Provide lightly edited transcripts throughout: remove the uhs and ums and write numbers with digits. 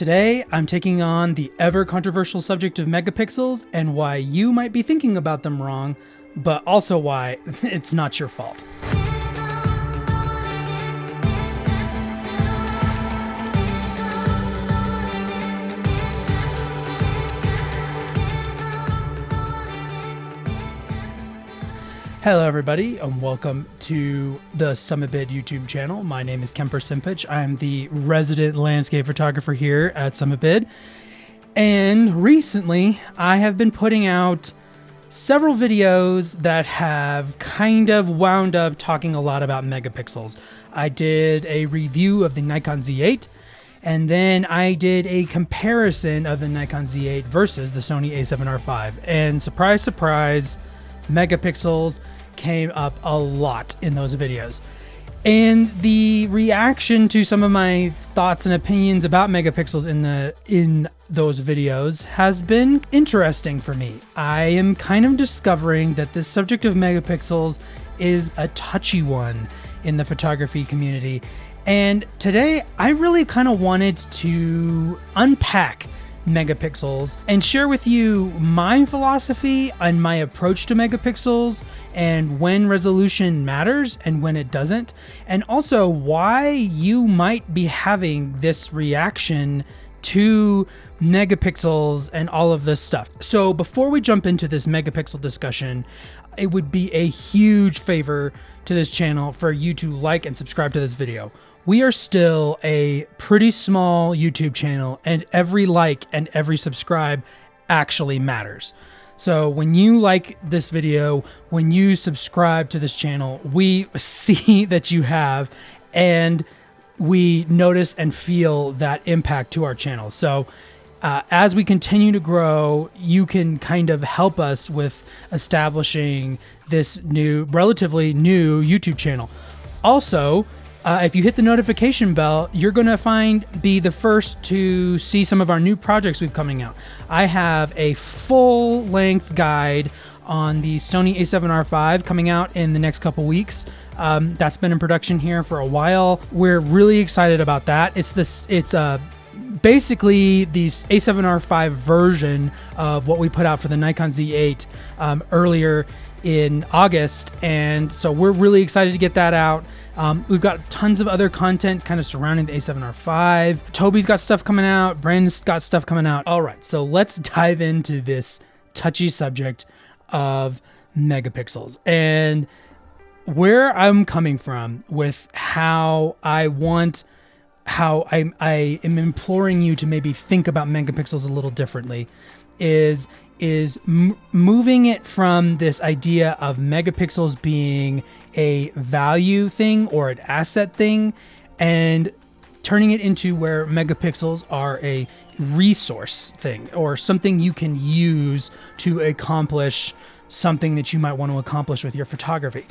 Today, I'm taking on the ever-controversial subject of megapixels and why you might be thinking about them wrong, but also why it's not your fault. Hello everybody, and welcome to the SummitBid YouTube channel. My name is Kemper. I'm the resident landscape photographer here at SummitBid. And recently, I have been putting out several videos that have kind of wound up talking a lot about megapixels. I did a review of the Nikon Z8, and then I did a comparison of the Nikon Z8 versus the Sony a7R5. And surprise, surprise, megapixels came up a lot in those videos. And the reaction to some of my thoughts and opinions about megapixels in those videos has been interesting for me. I am kind of discovering that the subject of megapixels is a touchy one in the photography community. And today I really kind of wanted to unpack megapixels and share with you my philosophy and my approach to megapixels and when resolution matters and when it doesn't, and also why you might be having this reaction to megapixels and all of this stuff. So before we jump into this megapixel discussion, it would be a huge favor to this channel for you to like and subscribe to this video. We are still a pretty small YouTube channel, and every like and every subscribe actually matters. So when you like this video, when you subscribe to this channel, we see that you have, and we notice and feel that impact to our channel. So as we continue to grow, you can kind of help us with establishing this relatively new YouTube channel. Also, if you hit the notification bell, you're going to be the first to see some of our new projects we've coming out. I have a full-length guide on the Sony a7R5 coming out in the next couple weeks. That's been in production here for a while. We're really excited about that. It's basically the a7R5 version of what we put out for the Nikon Z8 earlier in August, and so we're really excited to get that out. We've got tons of other content kind of surrounding the a7R5. Toby's got stuff coming out. Brandon's got stuff coming out. All right, so let's dive into this touchy subject of megapixels and where I'm coming from with how I am imploring you to maybe think about megapixels a little differently is moving it from this idea of megapixels being a value thing or an asset thing and turning it into where megapixels are a resource thing or something you can use to accomplish something that you might want to accomplish with your photography.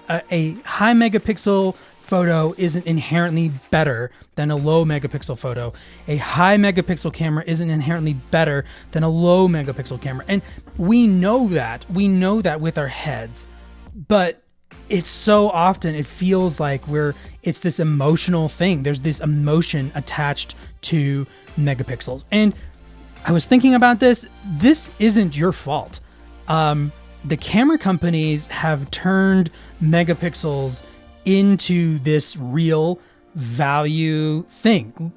A high megapixel photo isn't inherently better than a low megapixel photo. A high megapixel camera isn't inherently better than a low megapixel camera. And we know that with our heads, but it's so often it feels like it's this emotional thing. There's this emotion attached to megapixels. And I was thinking about this. This isn't your fault. The camera companies have turned megapixels into this real value thing.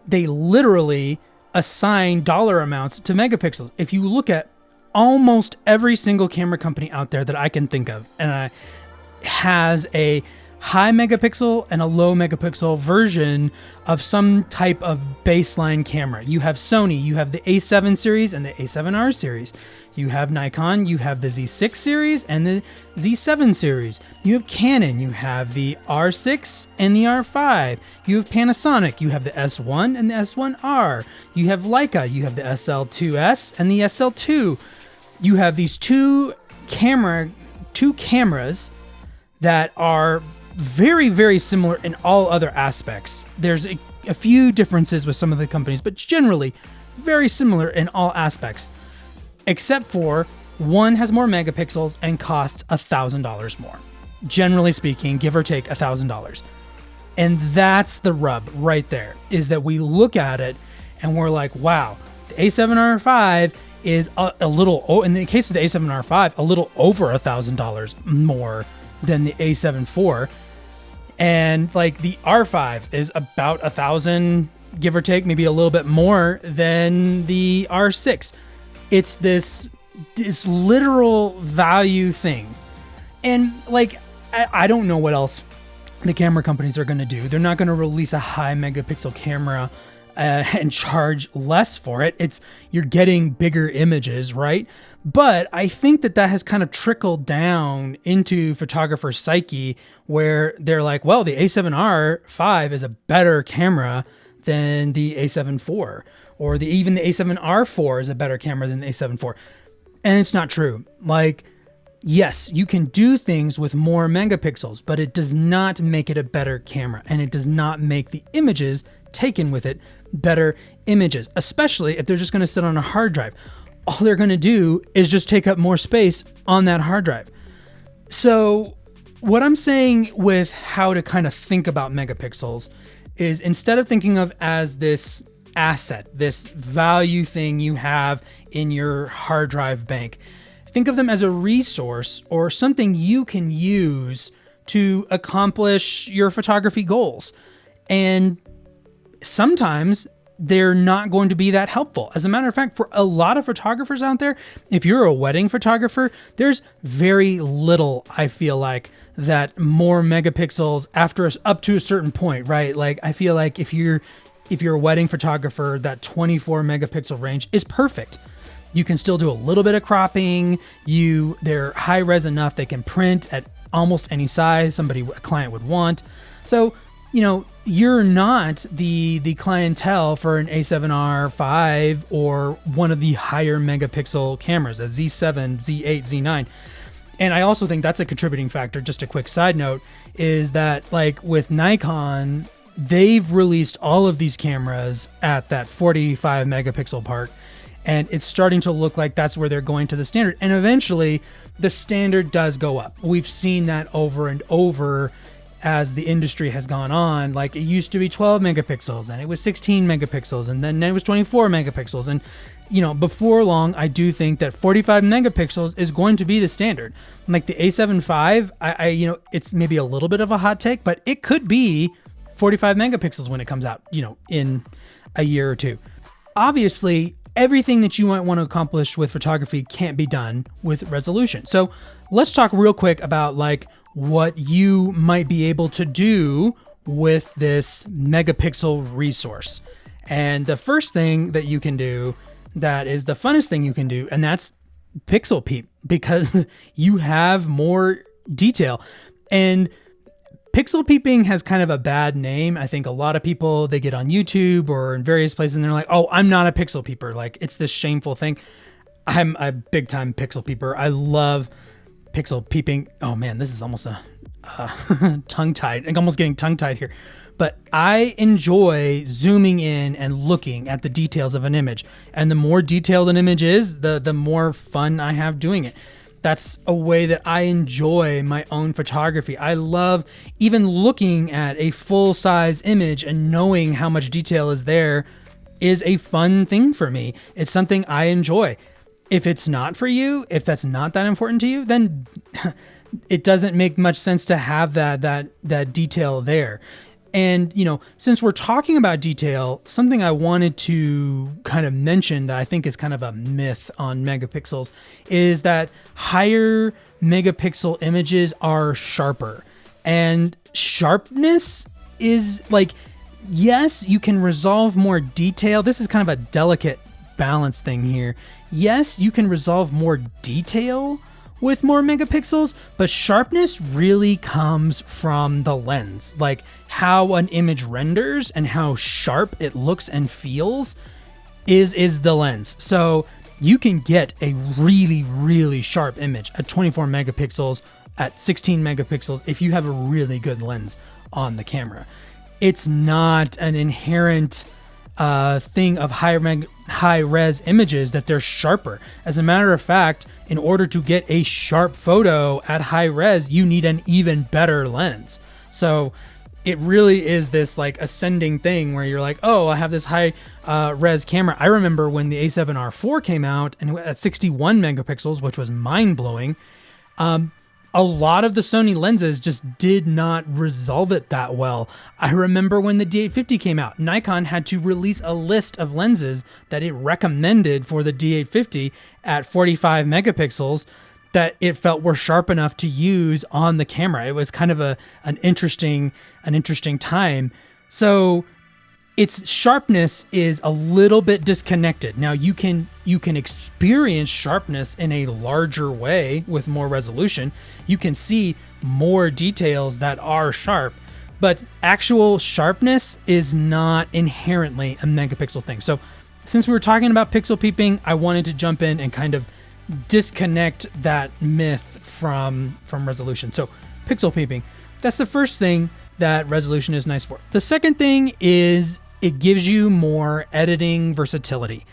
They literally assign dollar amounts to megapixels. If you look at almost every single camera company out there that I can think of, and has a high megapixel and a low megapixel version of some type of baseline camera. You have Sony, you have the A7 series and the A7R series. You have Nikon, you have the Z6 series and the Z7 series. You have Canon, you have the R6 and the R5. You have Panasonic, you have the S1 and the S1R. You have Leica, you have the SL2S and the SL2. You have these two cameras that are very, very similar in all other aspects. There's a few differences with some of the companies, but generally very similar in all aspects, except for one has more megapixels and costs $1,000 more. Generally speaking, give or take $1,000. And that's the rub right there, is that we look at it and we're like, wow, the A7R5 is a little, in the case of the A7R5, a little over $1,000 more than the A7 IV. And like the R5 is about 1,000, give or take, maybe a little bit more than the R6. It's this literal value thing. And like, I don't know what else the camera companies are going to do. They're not going to release a high megapixel camera and charge less for it. You're getting bigger images, right? But I think that has kind of trickled down into photographer psyche, where they're like, well, the A7R5 is a better camera than the A7 IV, or even the A7R4 is a better camera than the A7 IV. And it's not true. Like, yes, you can do things with more megapixels, but it does not make it a better camera, and it does not make the images taken with it better images, especially if they're just going to sit on a hard drive. All they're going to do is just take up more space on that hard drive. So what I'm saying with how to kind of think about megapixels is, instead of thinking of as this asset, this value thing you have in your hard drive bank, think of them as a resource or something you can use to accomplish your photography goals. And sometimes they're not going to be that helpful. As a matter of fact, for a lot of photographers out there, if you're a wedding photographer, there's very little, I feel like, that more megapixels after up to a certain point, right? Like, I feel like if you're a wedding photographer, that 24 megapixel range is perfect. You can still do a little bit of cropping. They're high res enough they can print at almost any size a client would want. So, you're not the clientele for an A7R5 or one of the higher megapixel cameras, a Z7, Z8, Z9. And I also think that's a contributing factor. Just a quick side note is that, like, with Nikon, they've released all of these cameras at that 45 megapixel part. And it's starting to look like that's where they're going to the standard. And eventually the standard does go up. We've seen that over and over as the industry has gone on. Like, it used to be 12 megapixels, and it was 16 megapixels, and then it was 24 megapixels. And, before long, I do think that 45 megapixels is going to be the standard. Like the A7 IV, it's maybe a little bit of a hot take, but it could be 45 megapixels when it comes out, in a year or two. Obviously, everything that you might want to accomplish with photography can't be done with resolution. So let's talk real quick about like what you might be able to do with this megapixel resource. And the first thing that you can do, that is the funnest thing you can do, and that's pixel peep, because you have more detail. And pixel peeping has kind of a bad name. I think a lot of people, they get on YouTube or in various places and they're like, oh, I'm not a pixel peeper. Like, it's this shameful thing. I'm a big time pixel peeper. I love pixel peeping. Oh man, this is almost a tongue-tied. I'm almost getting tongue-tied here. But I enjoy zooming in and looking at the details of an image. And the more detailed an image is, the more fun I have doing it. That's a way that I enjoy my own photography. I love even looking at a full-size image and knowing how much detail is there is a fun thing for me. It's something I enjoy. If it's not for you, if that's not that important to you, then it doesn't make much sense to have that detail there. And, since we're talking about detail, something I wanted to kind of mention that I think is kind of a myth on megapixels is that higher megapixel images are sharper. And sharpness is like, yes, you can resolve more detail. This is kind of a delicate balance thing here. Yes, you can resolve more detail with more megapixels, but sharpness really comes from the lens. Like how an image renders and how sharp it looks and feels is the lens. So you can get a really, really sharp image at 24 megapixels, at 16 megapixels, if you have a really good lens on the camera. It's not an inherent thing of high res images that they're sharper. As a matter of fact, in order to get a sharp photo at high res, you need an even better lens. So it really is this like ascending thing where you're like, oh, I have this high res camera. I remember when the A7R4 came out and at 61 megapixels, which was mind blowing. A lot of the Sony lenses just did not resolve it that well. I remember when the D850 came out, Nikon had to release a list of lenses that it recommended for the D850 at 45 megapixels that it felt were sharp enough to use on the camera. It was kind of an interesting time. So its sharpness is a little bit disconnected. Now you can experience sharpness in a larger way with more resolution. You can see more details that are sharp, but actual sharpness is not inherently a megapixel thing. So since we were talking about pixel peeping, I wanted to jump in and kind of disconnect that myth from resolution. So pixel peeping, that's the first thing that resolution is nice for. The second thing is it gives you more editing versatility.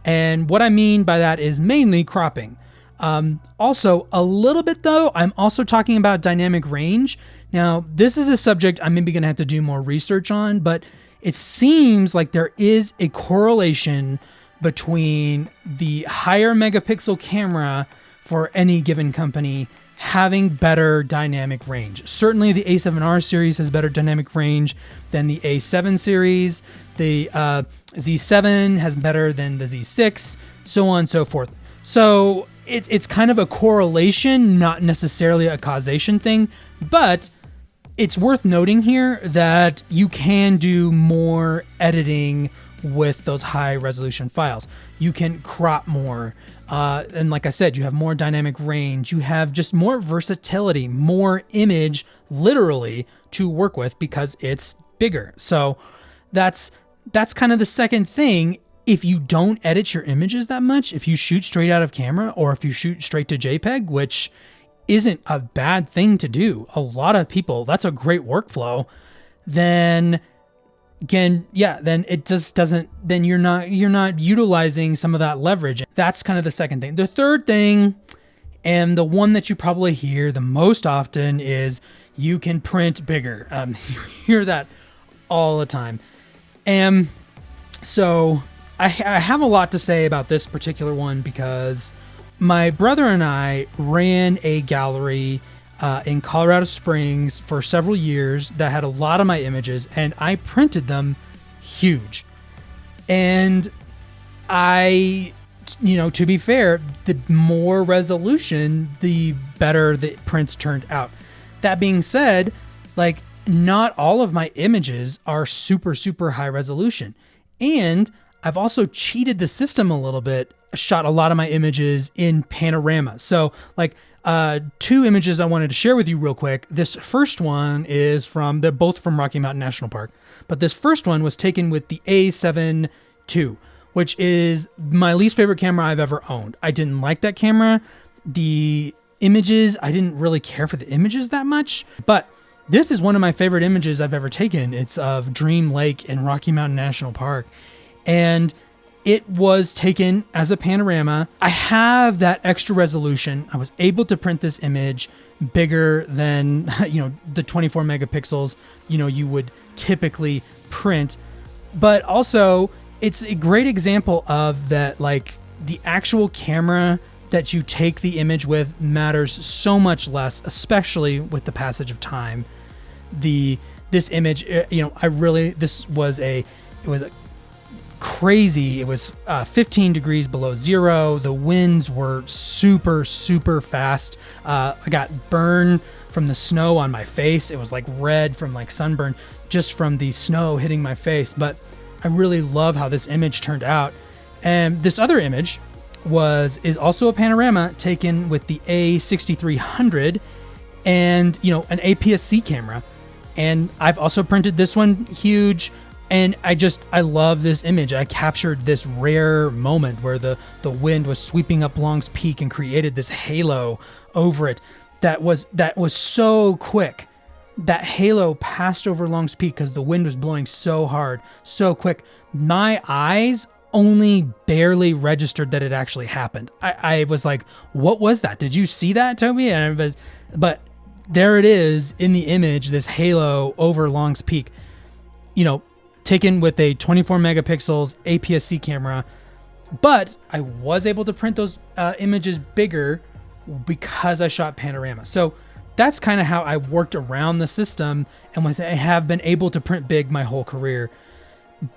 And what I mean by that is mainly cropping. Also, a little bit though, I'm also talking about dynamic range. Now, this is a subject I'm maybe going to have to do more research on, but it seems like there is a correlation between the higher megapixel camera for any given company having better dynamic range. Certainly the A7R series has better dynamic range than the A7 series. The Z7 has better than the Z6, so on and so forth. So it's kind of a correlation, not necessarily a causation thing, but it's worth noting here that you can do more editing with those high resolution files. You can crop more. And like I said, you have more dynamic range. You have just more versatility, more image literally to work with because it's bigger. So that's kind of the second thing. If you don't edit your images that much, if you shoot straight out of camera or if you shoot straight to JPEG, which isn't a bad thing to do. A lot of people, that's a great workflow. Then again, yeah, then it just doesn't, then you're not utilizing some of that leverage. That's kind of the second thing. The third thing, and the one that you probably hear the most often, is you can print bigger. You hear that all the time. And so I have a lot to say about this particular one because my brother and I ran a gallery in Colorado Springs for several years that had a lot of my images, and I printed them huge. And to be fair, the more resolution, the better the prints turned out. That being said, like, not all of my images are super, super high resolution. And I've also cheated the system a little bit, shot a lot of my images in panorama. So like, two images I wanted to share with you real quick. This first one is they're both from Rocky Mountain National Park, but this first one was taken with the A7 II, which is my least favorite camera I've ever owned. I didn't like that camera. The images, I didn't really care for the images that much, but this is one of my favorite images I've ever taken. It's of Dream Lake in Rocky Mountain National Park. And it was taken as a panorama. I have that extra resolution. I was able to print this image bigger than, the 24 megapixels, you would typically print. But also, it's a great example of that, like, the actual camera that you take the image with matters so much less, especially with the passage of time. This image, this was crazy. It was 15 degrees below zero. The winds were super, super fast. I got burned from the snow on my face. It was like red from like sunburn just from the snow hitting my face. But I really love how this image turned out. And this other image is also a panorama taken with the A6300 and, an APS-C camera. And I've also printed this one huge. And I love this image. I captured this rare moment where the wind was sweeping up Long's Peak and created this halo over it. That was so quick. That halo passed over Long's Peak because the wind was blowing so hard, so quick. My eyes only barely registered that it actually happened. I was like, what was that? Did you see that, Toby? But there it is in the image, this halo over Long's Peak, taken with a 24 megapixels APS-C camera. But I was able to print those images bigger because I shot panorama. So that's kind of how I worked around the system, and I have been able to print big my whole career.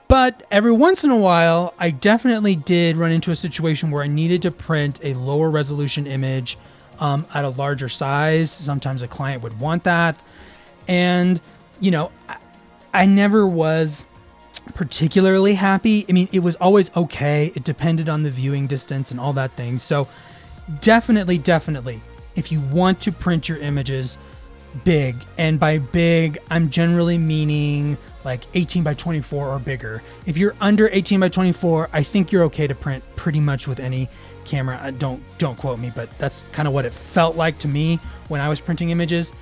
But every once in a while, I definitely did run into a situation where I needed to print a lower resolution image at a larger size. Sometimes a client would want that. And, I never was particularly happy. I mean, it was always okay. It depended on the viewing distance and all that thing. So definitely, if you want to print your images big, and by big, I'm generally meaning like 18 by 24 or bigger. If you're under 18 by 24, I think you're okay to print pretty much with any camera. Don't quote me, but that's kind of what it felt like to me when I was printing images.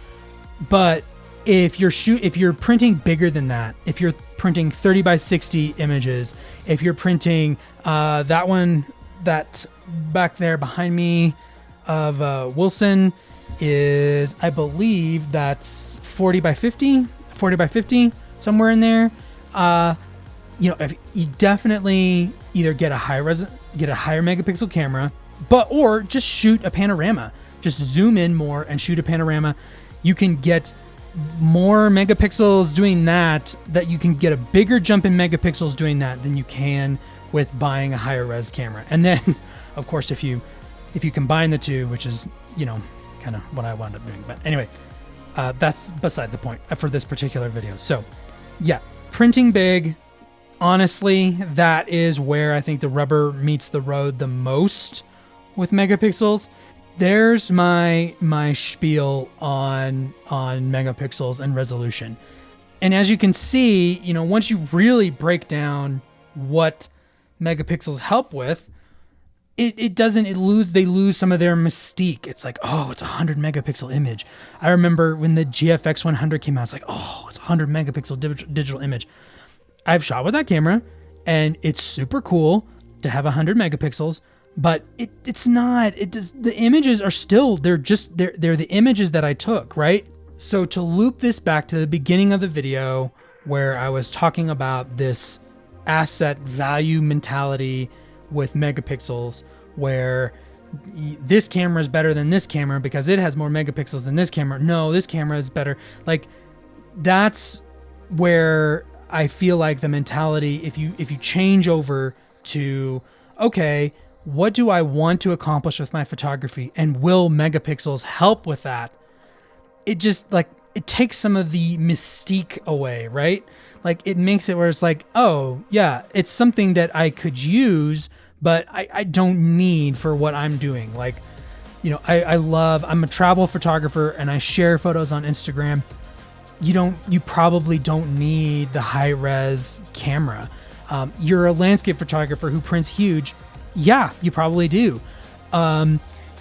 But if you're printing bigger than that, if you're printing 30 by 60 images, if you're printing that one that back there behind me of Wilson is, I believe that's 40 by 50, somewhere in there. If you definitely either get a higher megapixel camera, or just shoot a panorama. Just zoom in more and shoot a panorama. You can get more megapixels doing that you can get a bigger jump in megapixels doing that than you can with buying a higher res camera. And then, of course, if you combine the two, which is, kind of what I wound up doing. But anyway, that's beside the point for this particular video. So yeah, printing big, honestly, that is where I think the rubber meets the road the most with megapixels. There's my spiel on megapixels and resolution. And as you can see, once you really break down what megapixels help with, they lose some of their mystique. It's like, oh, it's a 100 megapixel image. I remember when the GFX 100 came out, it's like, oh, it's a 100 megapixel digital image. I've shot with that camera, and it's super cool to have 100 megapixels, but it's not. The images are still, they're the images that I took, right? So to loop this back to the beginning of the video where I was talking about this asset value mentality with megapixels, where this camera is better than this camera because it has more megapixels than this camera. No, this camera is better. Like, that's where I feel like the mentality, if you change over to, okay, what do I want to accomplish with my photography, and will megapixels help with that? It just, like, it takes some of the mystique away, right? Like, it makes it where it's like, oh yeah, it's something that I could use, but I don't need for what I'm doing. Like, I'm a travel photographer and I share photos on Instagram. You probably don't need the high res camera. You're a landscape photographer who prints huge. Yeah, you probably do.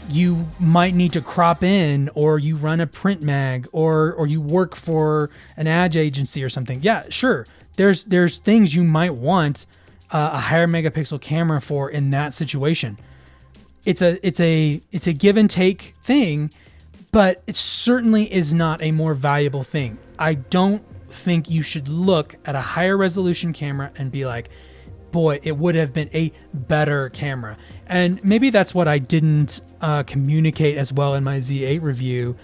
You might need to crop in, or you run a print mag, or you work for an ad agency or something. Yeah, sure. There's things you might want a higher megapixel camera for in that situation. It's a give and take thing, but it certainly is not a more valuable thing. I don't think you should look at a higher resolution camera and be like, boy, it would have been a better camera. And maybe that's what I didn't communicate as well in my Z8 review,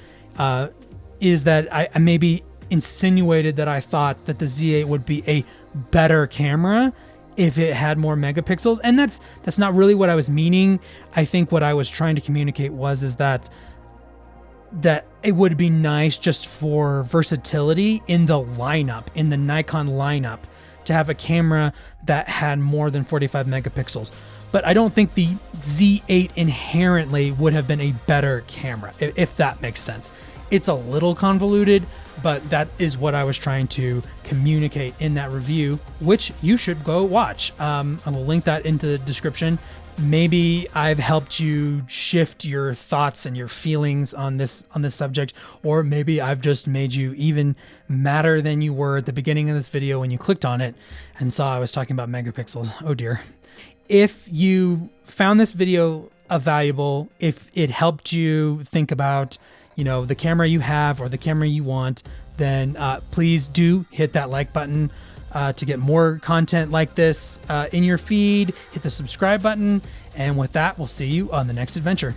is that I maybe insinuated that I thought that the Z8 would be a better camera if it had more megapixels. And that's not really what I was meaning. I think what I was trying to communicate is that it would be nice just for versatility in the lineup, in the Nikon lineup, to have a camera that had more than 45 megapixels. But I don't think the Z8 inherently would have been a better camera, if that makes sense. It's a little convoluted, but that is what I was trying to communicate in that review, which you should go watch. I will link that into the description. Maybe I've helped you shift your thoughts and your feelings on this subject, or maybe I've just made you even madder than you were at the beginning of this video when you clicked on it and saw I was talking about megapixels. Oh dear. If you found this video valuable, if it helped you think about, the camera you have or the camera you want, then please do hit that like button to get more content like this in your feed. Hit the subscribe button. And with that, we'll see you on the next adventure.